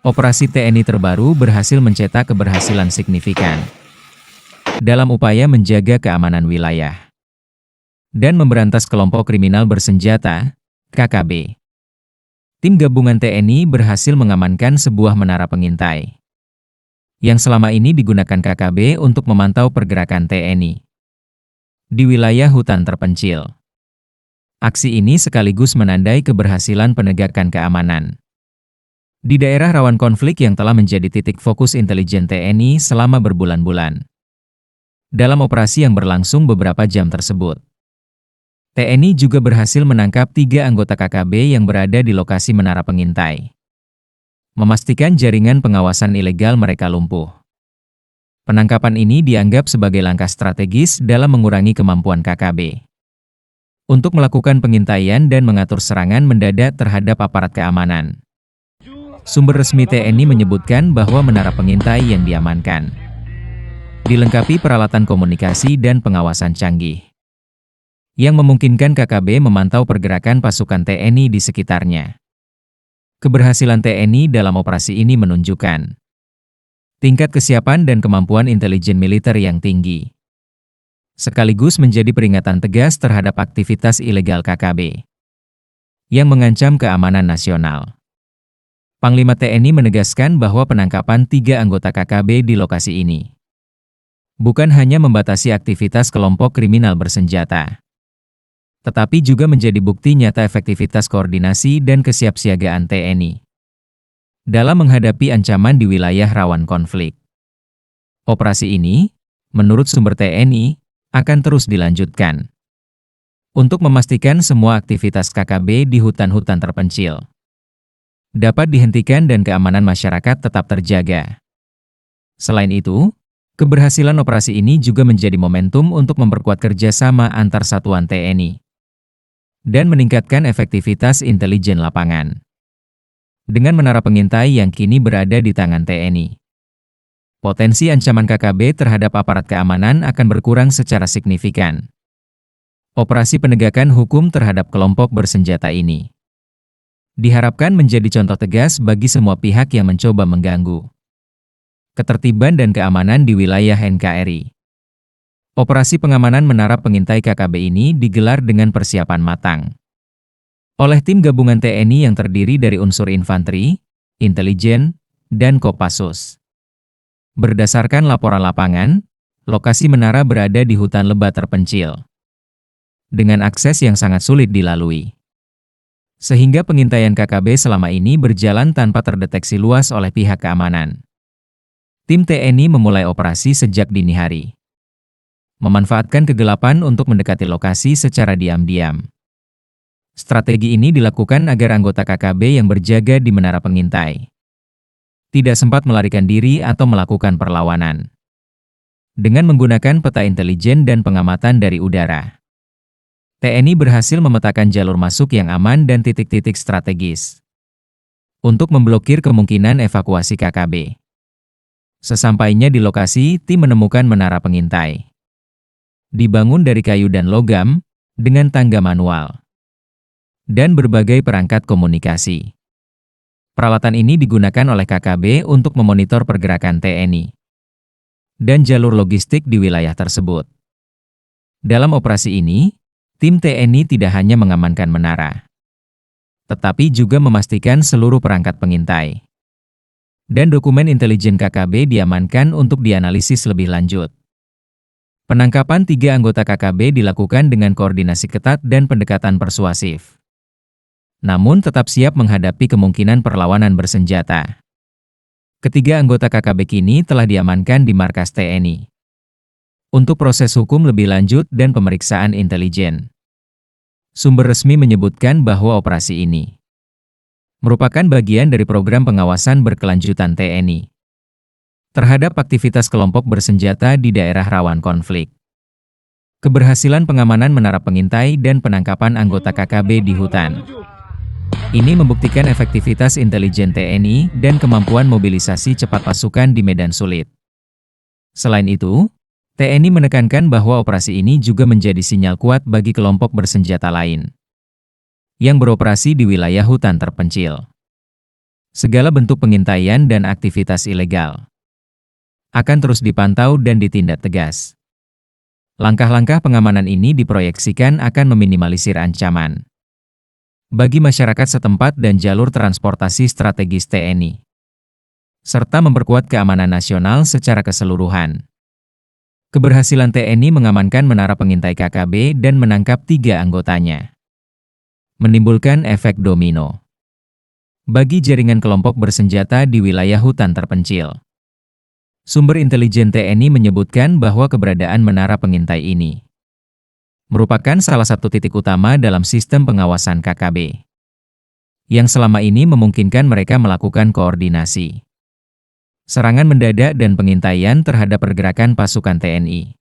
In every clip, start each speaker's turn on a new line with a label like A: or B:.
A: Operasi TNI terbaru berhasil mencetak keberhasilan signifikan dalam upaya menjaga keamanan wilayah dan memberantas kelompok kriminal bersenjata, KKB. Tim gabungan TNI berhasil mengamankan sebuah menara pengintai yang selama ini digunakan KKB untuk memantau pergerakan TNI di wilayah hutan terpencil. Aksi ini sekaligus menandai keberhasilan penegakan keamanan di daerah rawan konflik yang telah menjadi titik fokus intelijen TNI selama berbulan-bulan. Dalam operasi yang berlangsung beberapa jam tersebut, TNI juga berhasil menangkap 3 anggota KKB yang berada di lokasi menara pengintai, memastikan jaringan pengawasan ilegal mereka lumpuh. Penangkapan ini dianggap sebagai langkah strategis dalam mengurangi kemampuan KKB untuk melakukan pengintaian dan mengatur serangan mendadak terhadap aparat keamanan. Sumber resmi TNI menyebutkan bahwa menara pengintai yang diamankan dilengkapi peralatan komunikasi dan pengawasan canggih yang memungkinkan KKB memantau pergerakan pasukan TNI di sekitarnya. Keberhasilan TNI dalam operasi ini menunjukkan tingkat kesiapan dan kemampuan intelijen militer yang tinggi, sekaligus menjadi peringatan tegas terhadap aktivitas ilegal KKB yang mengancam keamanan nasional. Panglima TNI menegaskan bahwa penangkapan 3 anggota KKB di lokasi ini bukan hanya membatasi aktivitas kelompok kriminal bersenjata, tetapi juga menjadi bukti nyata efektivitas koordinasi dan kesiapsiagaan TNI dalam menghadapi ancaman di wilayah rawan konflik. Operasi ini, menurut sumber TNI, akan terus dilanjutkan untuk memastikan semua aktivitas KKB di hutan-hutan terpencil dapat dihentikan dan keamanan masyarakat tetap terjaga. Selain itu, keberhasilan operasi ini juga menjadi momentum untuk memperkuat kerjasama antar satuan TNI dan meningkatkan efektivitas intelijen lapangan. Dengan menara pengintai yang kini berada di tangan TNI, potensi ancaman KKB terhadap aparat keamanan akan berkurang secara signifikan. Operasi penegakan hukum terhadap kelompok bersenjata ini diharapkan menjadi contoh tegas bagi semua pihak yang mencoba mengganggu ketertiban dan keamanan di wilayah NKRI. Operasi pengamanan menara pengintai KKB ini digelar dengan persiapan matang oleh tim gabungan TNI yang terdiri dari unsur infanteri, intelijen, dan Kopassus. Berdasarkan laporan lapangan, lokasi menara berada di hutan lebat terpencil dengan akses yang sangat sulit dilalui, sehingga pengintaian KKB selama ini berjalan tanpa terdeteksi luas oleh pihak keamanan. Tim TNI memulai operasi sejak dini hari, memanfaatkan kegelapan untuk mendekati lokasi secara diam-diam. Strategi ini dilakukan agar anggota KKB yang berjaga di menara pengintai tidak sempat melarikan diri atau melakukan perlawanan. Dengan menggunakan peta intelijen dan pengamatan dari udara, TNI berhasil memetakan jalur masuk yang aman dan titik-titik strategis untuk memblokir kemungkinan evakuasi KKB. Sesampainya di lokasi, tim menemukan menara pengintai dibangun dari kayu dan logam dengan tangga manual dan berbagai perangkat komunikasi. Peralatan ini digunakan oleh KKB untuk memonitor pergerakan TNI dan jalur logistik di wilayah tersebut. Dalam operasi ini, tim TNI tidak hanya mengamankan menara, tetapi juga memastikan seluruh perangkat pengintai dan dokumen intelijen KKB diamankan untuk dianalisis lebih lanjut. Penangkapan 3 anggota KKB dilakukan dengan koordinasi ketat dan pendekatan persuasif, namun tetap siap menghadapi kemungkinan perlawanan bersenjata. Ketiga anggota KKB kini telah diamankan di markas TNI untuk proses hukum lebih lanjut dan pemeriksaan intelijen. Sumber resmi menyebutkan bahwa operasi ini merupakan bagian dari program pengawasan berkelanjutan TNI terhadap aktivitas kelompok bersenjata di daerah rawan konflik. Keberhasilan pengamanan menara pengintai dan penangkapan anggota KKB di hutan ini membuktikan efektivitas intelijen TNI dan kemampuan mobilisasi cepat pasukan di medan sulit. Selain itu, TNI menekankan bahwa operasi ini juga menjadi sinyal kuat bagi kelompok bersenjata lain yang beroperasi di wilayah hutan terpencil. Segala bentuk pengintaian dan aktivitas ilegal akan terus dipantau dan ditindak tegas. Langkah-langkah pengamanan ini diproyeksikan akan meminimalisir ancaman bagi masyarakat setempat dan jalur transportasi strategis TNI, serta memperkuat keamanan nasional secara keseluruhan. Keberhasilan TNI mengamankan menara pengintai KKB dan menangkap 3 anggotanya menimbulkan efek domino bagi jaringan kelompok bersenjata di wilayah hutan terpencil. Sumber intelijen TNI menyebutkan bahwa keberadaan menara pengintai ini merupakan salah satu titik utama dalam sistem pengawasan KKB, yang selama ini memungkinkan mereka melakukan koordinasi, serangan mendadak dan pengintaian terhadap pergerakan pasukan TNI.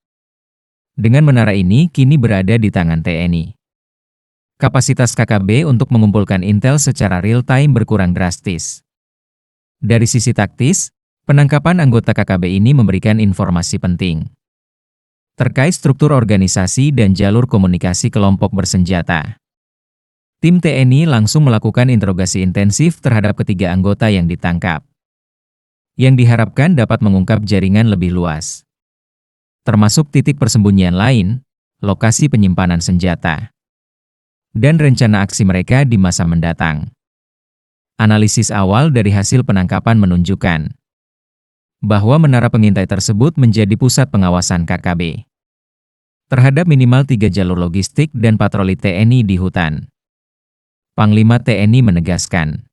A: Dengan menara ini kini berada di tangan TNI. Kapasitas KKB untuk mengumpulkan intel secara real-time berkurang drastis. Dari sisi taktis, penangkapan anggota KKB ini memberikan informasi penting terkait struktur organisasi dan jalur komunikasi kelompok bersenjata. Tim TNI langsung melakukan interogasi intensif terhadap ketiga anggota yang ditangkap, yang diharapkan dapat mengungkap jaringan lebih luas, termasuk titik persembunyian lain, lokasi penyimpanan senjata, dan rencana aksi mereka di masa mendatang. Analisis awal dari hasil penangkapan menunjukkan bahwa menara pengintai tersebut menjadi pusat pengawasan KKB terhadap minimal 3 jalur logistik dan patroli TNI di hutan. Panglima TNI menegaskan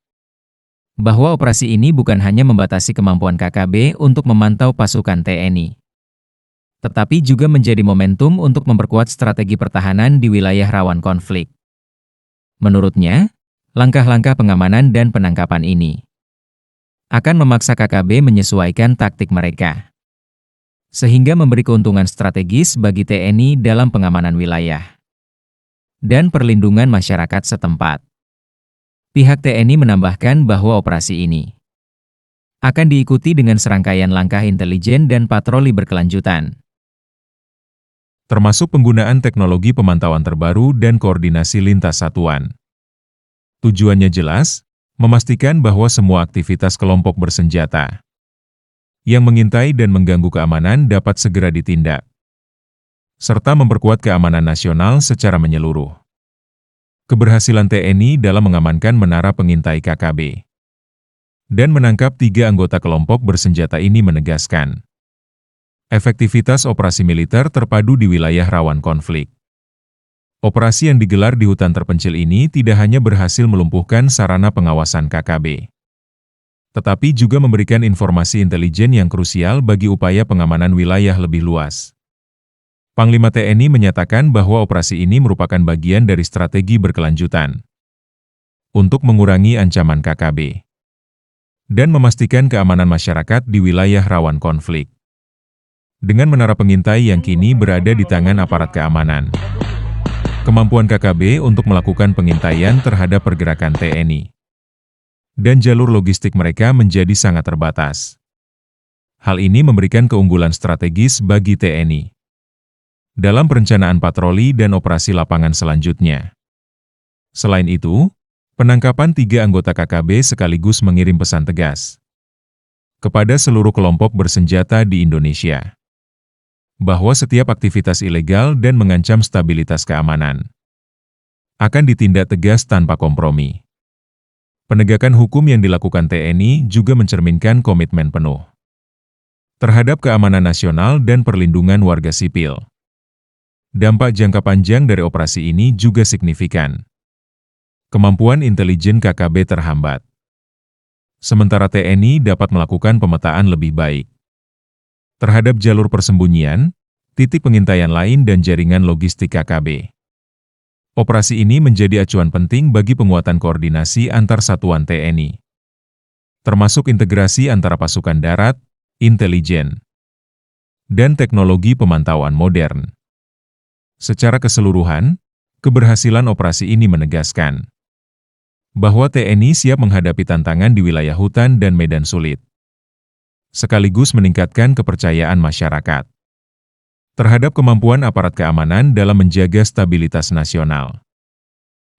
A: bahwa operasi ini bukan hanya membatasi kemampuan KKB untuk memantau pasukan TNI, tetapi juga menjadi momentum untuk memperkuat strategi pertahanan di wilayah rawan konflik. Menurutnya, langkah-langkah pengamanan dan penangkapan ini akan memaksa KKB menyesuaikan taktik mereka, sehingga memberi keuntungan strategis bagi TNI dalam pengamanan wilayah dan perlindungan masyarakat setempat. Pihak TNI menambahkan bahwa operasi ini akan diikuti dengan serangkaian langkah intelijen dan patroli berkelanjutan,
B: termasuk penggunaan teknologi pemantauan terbaru dan koordinasi lintas satuan. Tujuannya jelas, memastikan bahwa semua aktivitas kelompok bersenjata yang mengintai dan mengganggu keamanan dapat segera ditindak, serta memperkuat keamanan nasional secara menyeluruh. Keberhasilan TNI dalam mengamankan menara pengintai KKB dan menangkap 3 anggota kelompok bersenjata ini menegaskan efektivitas operasi militer terpadu di wilayah rawan konflik. Operasi yang digelar di hutan terpencil ini tidak hanya berhasil melumpuhkan sarana pengawasan KKB, tetapi juga memberikan informasi intelijen yang krusial bagi upaya pengamanan wilayah lebih luas. Panglima TNI menyatakan bahwa operasi ini merupakan bagian dari strategi berkelanjutan untuk mengurangi ancaman KKB dan memastikan keamanan masyarakat di wilayah rawan konflik. Dengan menara pengintai yang kini berada di tangan aparat keamanan, kemampuan KKB untuk melakukan pengintaian terhadap pergerakan TNI dan jalur logistik mereka menjadi sangat terbatas. Hal ini memberikan keunggulan strategis bagi TNI dalam perencanaan patroli dan operasi lapangan selanjutnya. Selain itu, penangkapan 3 anggota KKB sekaligus mengirim pesan tegas kepada seluruh kelompok bersenjata di Indonesia bahwa setiap aktivitas ilegal dan mengancam stabilitas keamanan akan ditindak tegas tanpa kompromi. Penegakan hukum yang dilakukan TNI juga mencerminkan komitmen penuh terhadap keamanan nasional dan perlindungan warga sipil. Dampak jangka panjang dari operasi ini juga signifikan. Kemampuan intelijen KKB terhambat, sementara TNI dapat melakukan pemetaan lebih baik terhadap jalur persembunyian, titik pengintaian lain dan jaringan logistik KKB. Operasi ini menjadi acuan penting bagi penguatan koordinasi antar satuan TNI, termasuk integrasi antara pasukan darat, intelijen, dan teknologi pemantauan modern. Secara keseluruhan, keberhasilan operasi ini menegaskan bahwa TNI siap menghadapi tantangan di wilayah hutan dan medan sulit, sekaligus meningkatkan kepercayaan masyarakat terhadap kemampuan aparat keamanan dalam menjaga stabilitas nasional.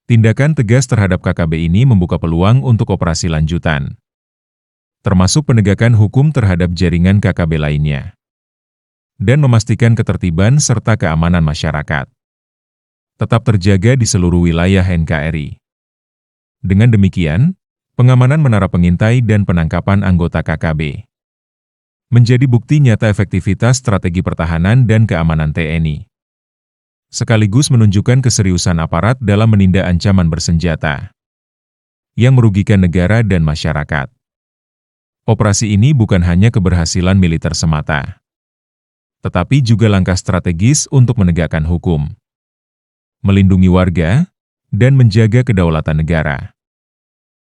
B: Tindakan tegas terhadap KKB ini membuka peluang untuk operasi lanjutan termasuk penegakan hukum terhadap jaringan KKB lainnya, dan memastikan ketertiban serta keamanan masyarakat tetap terjaga di seluruh wilayah NKRI. Dengan demikian, pengamanan menara pengintai dan penangkapan anggota KKB menjadi bukti nyata efektivitas strategi pertahanan dan keamanan TNI, sekaligus menunjukkan keseriusan aparat dalam menindak ancaman bersenjata yang merugikan negara dan masyarakat. Operasi ini bukan hanya keberhasilan militer semata, tetapi juga langkah strategis untuk menegakkan hukum, melindungi warga, dan menjaga kedaulatan negara.